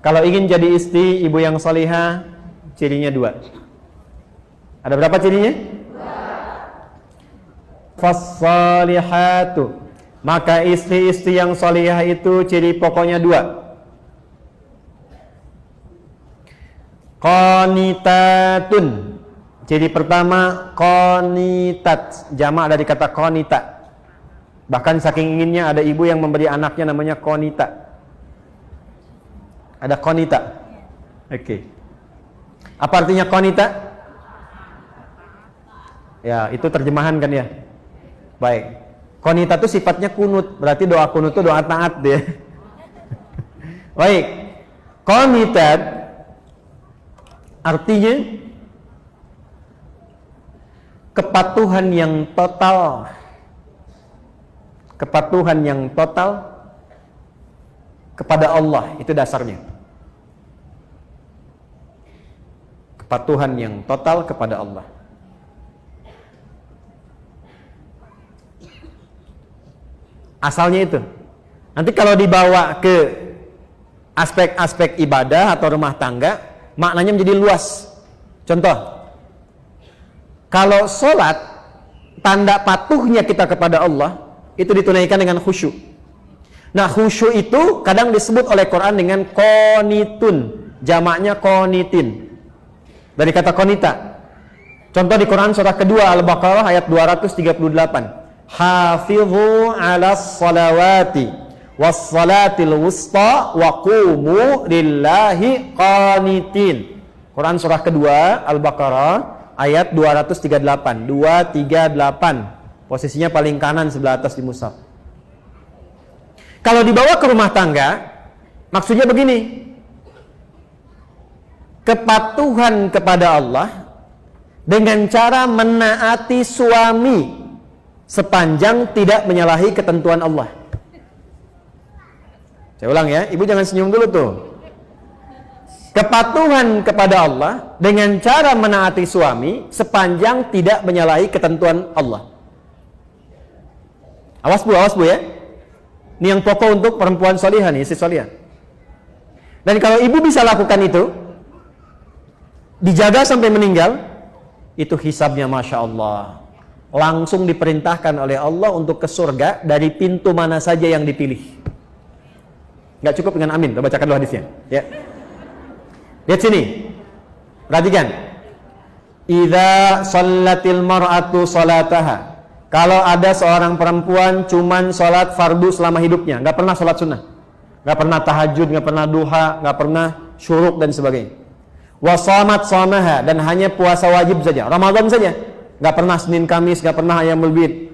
Kalau ingin jadi istri ibu yang salihah, cirinya 2. Ada berapa cirinya? 2. Fassalihatu, maka istri-istri yang salihah itu ciri pokoknya 2. Qanitatun, ciri pertama qanitat, jamak dari kata qanita. Bahkan saking inginnya ada ibu yang memberi anaknya namanya qanita. Ada qanita. Oke. Apa artinya qanita? Ya, itu terjemahan kan ya. Baik. Qanita itu sifatnya kunut, berarti doa kunut itu doa taat dia. Baik. Qanitat artinya kepatuhan yang total. Kepatuhan yang total kepada Allah, itu dasarnya. Kepatuhan yang total kepada Allah. Asalnya itu. Nanti kalau dibawa ke aspek-aspek ibadah atau rumah tangga, maknanya menjadi luas. Contoh, kalau sholat, tanda patuhnya kita kepada Allah itu ditunaikan dengan khusyuk. Nah, khusyuk itu kadang disebut oleh Quran dengan qanitun, jamaknya qanitin, dari kata qanita. Contoh di Quran surah kedua Al-Baqarah ayat 238, hafidhu 'alas salawati was salatil wusta wa qumu lillahi qanitin. Quran surah kedua Al-Baqarah ayat 238, 238. Posisinya paling kanan sebelah atas di mushaf. Kalau dibawa ke rumah tangga, maksudnya begini. Kepatuhan kepada Allah dengan cara menaati suami sepanjang tidak menyalahi ketentuan Allah. Saya ulang ya, ibu jangan senyum dulu tuh. Kepatuhan kepada Allah dengan cara menaati suami sepanjang tidak menyalahi ketentuan Allah. Awas bu ya. Ini yang pokok untuk perempuan solihah nih, istri solihah. Dan kalau ibu bisa lakukan itu, dijaga sampai meninggal, itu hisabnya Masya Allah. Langsung diperintahkan oleh Allah untuk ke surga dari pintu mana saja yang dipilih. Nggak cukup dengan amin, kita bacakan dulu hadisnya. Ya. Lihat sini. Perhatikan. Idza shallatil mar'atu salataha. Kalau ada seorang perempuan cuman sholat fardu selama hidupnya, nggak pernah sholat sunnah, nggak pernah tahajud, nggak pernah duha, nggak pernah syuruk dan sebagainya. Wa shamat shamaha, dan hanya puasa wajib saja, Ramadan saja, nggak pernah Senin Kamis, nggak pernah ayamul bid.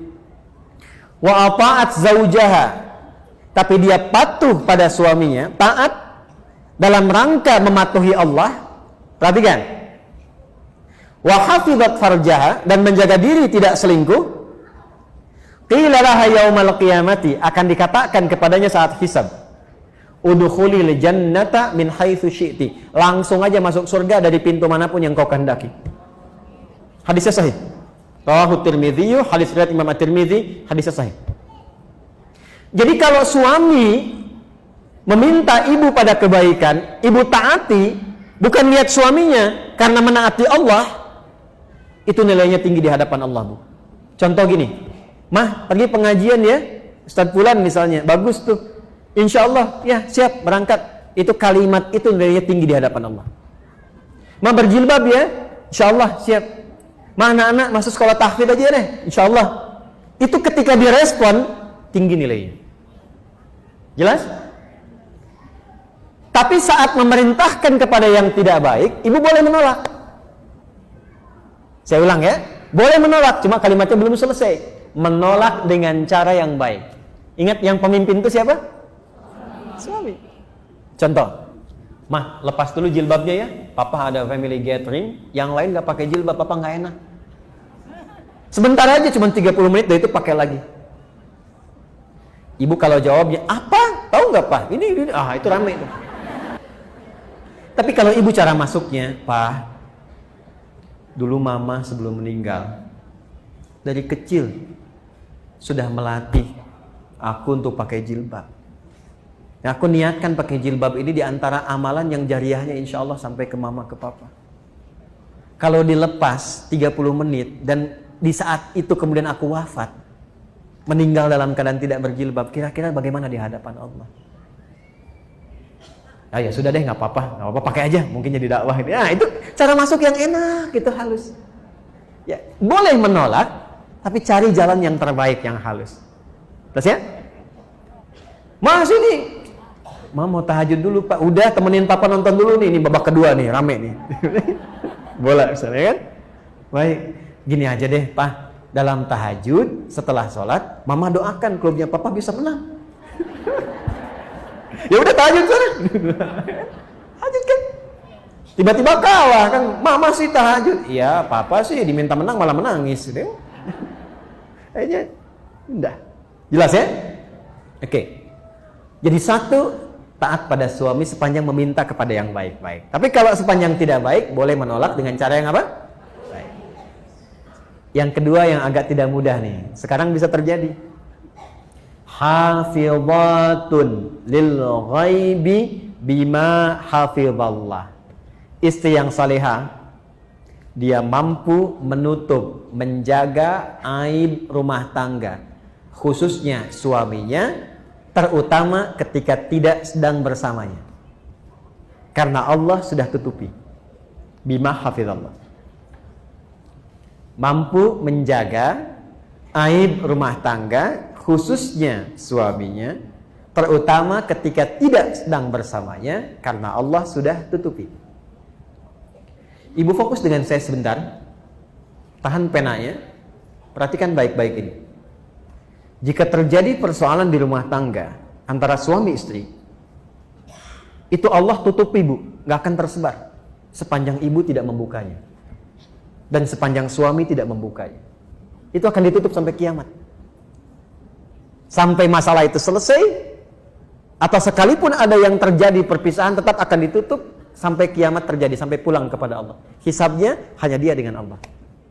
Wa ata'at zaujaha, tapi dia patuh pada suaminya, taat dalam rangka mematuhi Allah. Perhatikan. Wa hafizat farjaha, dan menjaga diri tidak selingkuh. Qila laha yaumal qiyamati, akan dikatakan kepadanya saat hisab, udkhulil jannata min haitsu syi'ti, langsung aja masuk surga dari pintu manapun yang kau kehendaki. Hadisnya sahih. Rawahu Tirmidzi, hadis riwayat Imam At-Tirmidzi, hadisnya sahih. Jadi kalau suami meminta ibu pada kebaikan, ibu taati, bukan lihat suaminya karena menaati Allah, itu nilainya tinggi di hadapan Allah, Bu. Contoh gini, Mah, pergi pengajian ya, Ustadz Fulan misalnya, bagus tuh, insya Allah, ya siap berangkat. Itu kalimat itu nilainya tinggi di hadapan Allah. Mah berjilbab ya, insya Allah siap. Mah anak-anak masuk sekolah tahfidz aja deh, insya Allah. Itu ketika direspon, tinggi nilainya. Jelas? Tapi saat memerintahkan kepada yang tidak baik, ibu boleh menolak. Saya ulang ya, boleh menolak, cuma kalimatnya belum selesai. Menolak dengan cara yang baik. Ingat yang pemimpin itu siapa? Suami. Contoh, Mah lepas dulu jilbabnya ya, Papa ada family gathering, yang lain gak pakai jilbab, Papa gak enak. Sebentar aja, cuma 30 menit, dari itu pakai lagi. Ibu kalau jawabnya, apa? Tahu gak Pak? Ini, itu rame tuh. Tapi kalau ibu cara masuknya, Pak, dulu Mama sebelum meninggal, dari kecil sudah melatih aku untuk pakai jilbab. Ya, aku niatkan pakai jilbab ini di antara amalan yang jariahnya insya Allah sampai ke mama, ke papa. Kalau dilepas 30 menit dan di saat itu kemudian aku wafat, meninggal dalam keadaan tidak berjilbab, kira-kira bagaimana di hadapan Allah? Ah, ya sudah deh, nggak apa-apa, pakai aja, mungkin jadi dakwah ini. Nah, itu cara masuk yang enak, gitu, halus. Ya, boleh menolak, tapi cari jalan yang terbaik, yang halus. Terus ya? Mas ini mau tahajud dulu Pak. Udah, temenin Papa nonton dulu nih. Ini babak kedua nih, rame nih. Bola misalnya kan. Baik, gini aja deh Pak. Dalam tahajud, setelah sholat, Mama doakan klubnya Papa bisa menang. Ya udah tahajud sana. Tahajud kan. Tiba-tiba kalah kan. Mama sih tahajud. Iya, Papa sih diminta menang malah menangis. Kayaknya udah. Jelas ya? Oke. Jadi satu, taat pada suami sepanjang meminta kepada yang baik-baik. Tapi kalau sepanjang tidak baik, boleh menolak dengan cara yang apa? Baik. Yang kedua yang agak tidak mudah nih. Sekarang bisa terjadi. Hafizatun lil ghaibi bima hafizallah. Istri yang salihah, dia mampu menutup, menjaga aib rumah tangga, khususnya suaminya, terutama ketika tidak sedang bersamanya. Karena Allah sudah tutupi. Bima hafizallah. Mampu menjaga aib rumah tangga, khususnya suaminya, terutama ketika tidak sedang bersamanya, karena Allah sudah tutupi. Ibu fokus dengan saya sebentar. Tahan penanya. Perhatikan baik-baik ini. Jika terjadi persoalan di rumah tangga antara suami istri, itu Allah tutup ibu, gak akan tersebar sepanjang ibu tidak membukanya dan sepanjang suami tidak membukanya. Itu akan ditutup sampai kiamat, sampai masalah itu selesai, atau sekalipun ada yang terjadi perpisahan tetap akan ditutup sampai kiamat terjadi, sampai pulang kepada Allah. Hisabnya hanya dia dengan Allah.